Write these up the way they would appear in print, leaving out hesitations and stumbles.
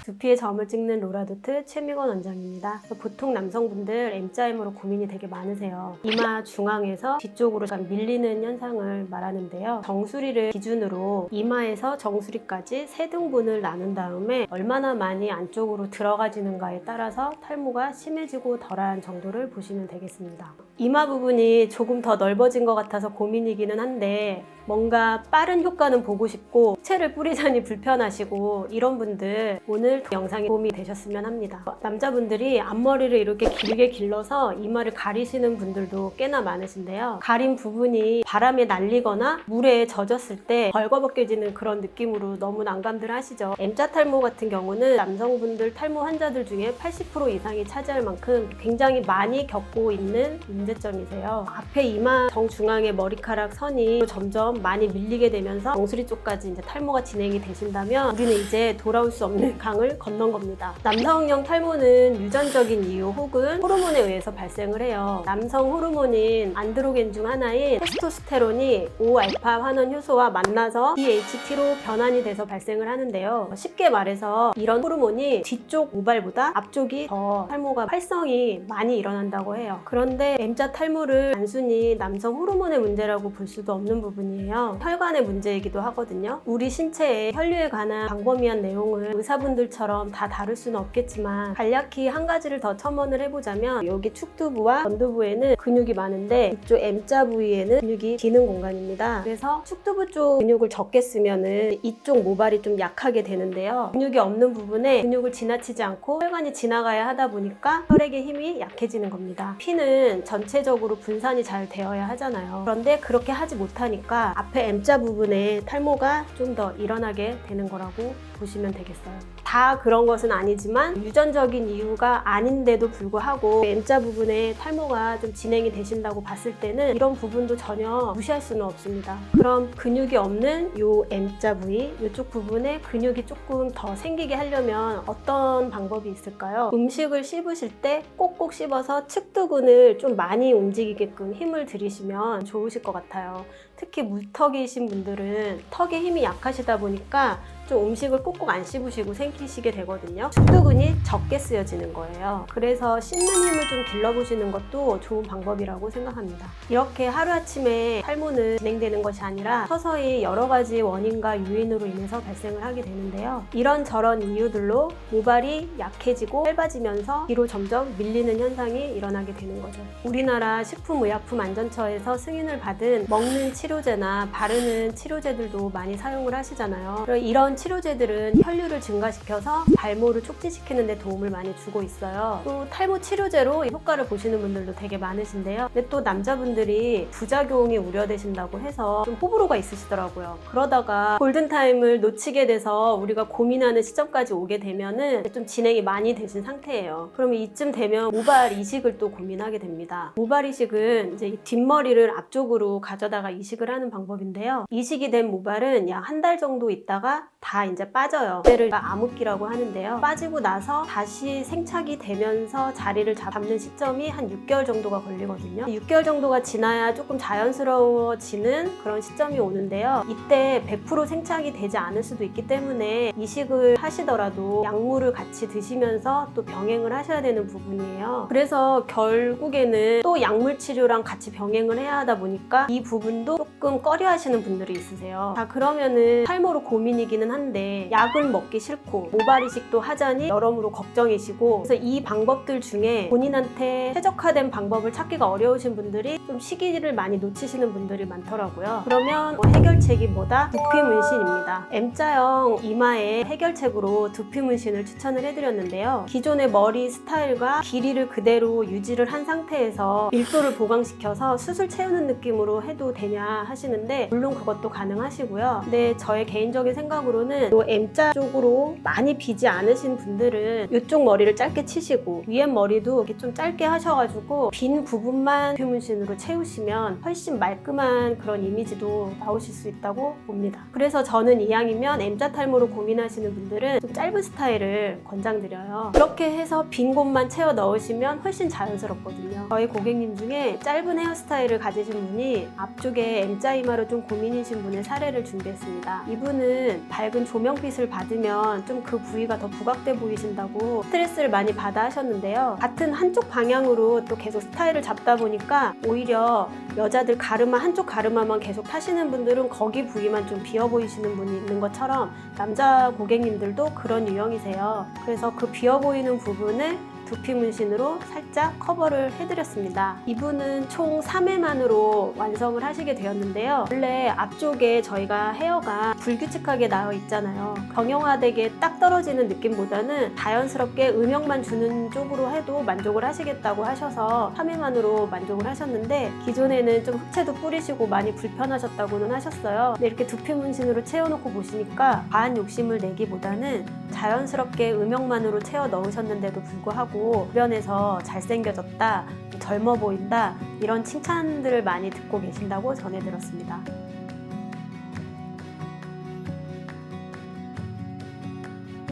두피에 점을 찍는 로라도트 최미건 원장입니다. 보통 남성분들 M자임으로 고민이 되게 많으세요. 이마 중앙에서 뒤쪽으로 약간 밀리는 현상을 말하는데요. 정수리를 기준으로 이마에서 정수리까지 세 등분을 나눈 다음에 얼마나 많이 안쪽으로 들어가지는가에 따라서 탈모가 심해지고 덜한 정도를 보시면 되겠습니다. 이마 부분이 조금 더 넓어진 것 같아서 고민이기는 한데 뭔가 빠른 효과는 보고 싶고 색채를 뿌리자니 불편하시고 이런 분들 오늘 영상에 도움이 되셨으면 합니다. 남자분들이 앞머리를 이렇게 길게 길러서 이마를 가리시는 분들도 꽤나 많으신데요. 가린 부분이 바람에 날리거나 물에 젖었을 때 벌거벗겨지는 그런 느낌으로 너무 난감들 하시죠. M자 탈모 같은 경우는 남성분들 탈모 환자들 중에 80% 이상이 차지할 만큼 굉장히 많이 겪고 있는 문제점이세요. 앞에 이마 정중앙의 머리카락 선이 점점 많이 밀리게 되면서 정수리 쪽까지 이제 탈모가 진행이 되신다면 우리는 이제 돌아올 수 없는 강을 건넌 겁니다. 남성형 탈모는 유전적인 이유 혹은 호르몬에 의해서 발생을 해요. 남성 호르몬인 안드로겐 중 하나인 테스토스테론이 5알파 환원 효소와 만나서 DHT로 변환이 돼서 발생을 하는데요. 쉽게 말해서 이런 호르몬이 뒤쪽 모발보다 앞쪽이 더 탈모가 활성이 많이 일어난다고 해요. 그런데 M자 탈모를 단순히 남성 호르몬의 문제라고 볼 수도 없는 부분이에요. 혈관의 문제이기도 하거든요. 우리 신체의 혈류에 관한 광범위한 내용을 의사분들처럼 다 다룰 수는 없겠지만 간략히 한 가지를 더 첨언을 해보자면 여기 축두부와 전두부에는 근육이 많은데 이쪽 M자 부위에는 근육이 기는 공간입니다. 그래서 축두부 쪽 근육을 적게 쓰면은 이쪽 모발이 좀 약하게 되는데요. 근육이 없는 부분에 근육을 지나치지 않고 혈관이 지나가야 하다 보니까 혈액의 힘이 약해지는 겁니다. 피는 전체적으로 분산이 잘 되어야 하잖아요. 그런데 그렇게 하지 못하니까 앞에 M자 부분에 탈모가 좀 더 일어나게 되는 거라고 보시면 되겠어요. 다 그런 것은 아니지만 유전적인 이유가 아닌데도 불구하고 M자 부분에 탈모가 좀 진행이 되신다고 봤을 때는 이런 부분도 전혀 무시할 수는 없습니다. 그럼 근육이 없는 요 M자 부위, 이쪽 부분에 근육이 조금 더 생기게 하려면 어떤 방법이 있을까요? 음식을 씹으실 때 꼭꼭 씹어서 측두근을 좀 많이 움직이게끔 힘을 들이시면 좋으실 것 같아요. 특히 물턱이신 분들은 턱에 힘이 약하시다 보니까 좀 음식을 꼭꼭 안 씹으시고 생기시게 되거든요. 축두근이 적게 쓰여지는 거예요. 그래서 씹는 힘을 좀 길러보시는 것도 좋은 방법이라고 생각합니다. 이렇게 하루아침에 탈모는 진행되는 것이 아니라 서서히 여러 가지 원인과 요인으로 인해서 발생을 하게 되는데요. 이런저런 이유들로 모발이 약해지고 짧아지면서 뒤로 점점 밀리는 현상이 일어나게 되는 거죠. 우리나라 식품의약품안전처에서 승인을 받은 먹는 치료제나 바르는 치료제들도 많이 사용을 하시잖아요. 이런 치료제들은 혈류를 증가시켜서 발모를 촉진시키는 데 도움을 많이 주고 있어요. 또 탈모 치료제로 효과를 보시는 분들도 되게 많으신데요. 근데 또 남자분들이 부작용이 우려되신다고 해서 좀 호불호가 있으시더라고요. 그러다가 골든타임을 놓치게 돼서 우리가 고민하는 시점까지 오게 되면은 좀 진행이 많이 되신 상태예요. 그러면 이쯤 되면 모발 이식을 또 고민하게 됩니다. 모발 이식은 이제 이 뒷머리를 앞쪽으로 가져다가 이식을 하는 방법인데요. 이식이 된 모발은 약 한 달 정도 있다가 다 이제 빠져요. 그때를 암흑기라고 하는데요. 빠지고 나서 다시 생착이 되면서 자리를 잡는 시점이 한 6개월 정도가 걸리거든요. 6개월 정도가 지나야 조금 자연스러워지는 그런 시점이 오는데요. 이때 100% 생착이 되지 않을 수도 있기 때문에 이식을 하시더라도 약물을 같이 드시면서 또 병행을 하셔야 되는 부분이에요. 그래서 결국에는 또 약물 치료랑 같이 병행을 해야 하다 보니까 이 부분도 조금 꺼려 하시는 분들이 있으세요. 자, 그러면은 탈모로 고민이기는 한데 약을 먹기 싫고 모발 이식도 하자니 여러모로 걱정이시고, 그래서 이 방법들 중에 본인한테 최적화된 방법을 찾기가 어려우신 분들이 좀 시기를 많이 놓치시는 분들이 많더라고요. 그러면 해결책이 뭐다? 두피 문신입니다. M자형 이마의 해결책으로 두피 문신을 추천을 해드렸는데요. 기존의 머리 스타일과 길이를 그대로 유지를 한 상태에서 밀도를 보강시켜서 수술 채우는 느낌으로 해도 되냐 하시는데 물론 그것도 가능하시고요. 근데 저의 개인적인 생각으로는 개인적으로는 이 M자 쪽으로 많이 비지 않으신 분들은 이쪽 머리를 짧게 치시고 위에 머리도 이렇게 좀 짧게 하셔가지고 빈 부분만 두피 문신으로 채우시면 훨씬 말끔한 그런 이미지도 나오실 수 있다고 봅니다. 그래서 저는 이왕이면 M자 탈모로 고민하시는 분들은 좀 짧은 스타일을 권장드려요. 그렇게 해서 빈 곳만 채워 넣으시면 훨씬 자연스럽거든요. 저희 고객님 중에 짧은 헤어스타일을 가지신 분이 앞쪽에 M자 이마로 좀 고민이신 분의 사례를 준비했습니다. 이분은 밝은 조명빛을 받으면 좀 그 부위가 더 부각돼 보이신다고 스트레스를 많이 받아 하셨는데요. 같은 한쪽 방향으로 또 계속 스타일을 잡다 보니까 오히려 여자들 가르마, 한쪽 가르마만 계속 타시는 분들은 거기 부위만 좀 비어 보이시는 분이 있는 것처럼 남자 고객님들도 그런 유형이세요. 그래서 그 비어 보이는 부분을 두피 문신으로 살짝 커버를 해드렸습니다. 이분은 총 3회만으로 완성을 하시게 되었는데요. 원래 앞쪽에 저희가 헤어가 불규칙하게 나와 있잖아요. 경영화되게 딱 떨어지는 느낌보다는 자연스럽게 음영만 주는 쪽으로 해도 만족을 하시겠다고 하셔서 3회만으로 만족을 하셨는데 기존에는 좀 흑채도 뿌리시고 많이 불편하셨다고는 하셨어요. 근데 이렇게 두피 문신으로 채워놓고 보시니까 과한 욕심을 내기보다는 자연스럽게 음영만으로 채워 넣으셨는데도 불구하고 주변에서 잘생겨졌다, 젊어 보인다 이런 칭찬들을 많이 듣고 계신다고 전해 들었습니다.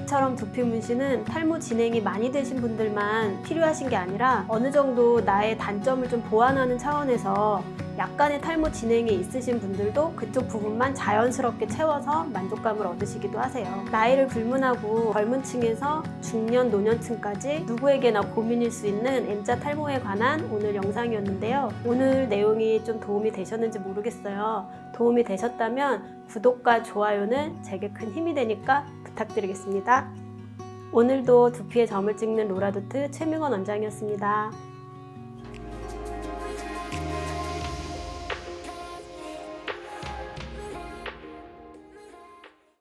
이처럼 두피 문신은 탈모 진행이 많이 되신 분들만 필요하신 게 아니라 어느 정도 나의 단점을 좀 보완하는 차원에서 약간의 탈모 진행이 있으신 분들도 그쪽 부분만 자연스럽게 채워서 만족감을 얻으시기도 하세요. 나이를 불문하고 젊은 층에서 중년, 노년층까지 누구에게나 고민일 수 있는 M자 탈모에 관한 오늘 영상이었는데요. 오늘 내용이 좀 도움이 되셨는지 모르겠어요. 도움이 되셨다면 구독과 좋아요는 제게 큰 힘이 되니까 부탁드리겠습니다. 오늘도 두피에 점을 찍는 로라도트 최미건 원장이었습니다.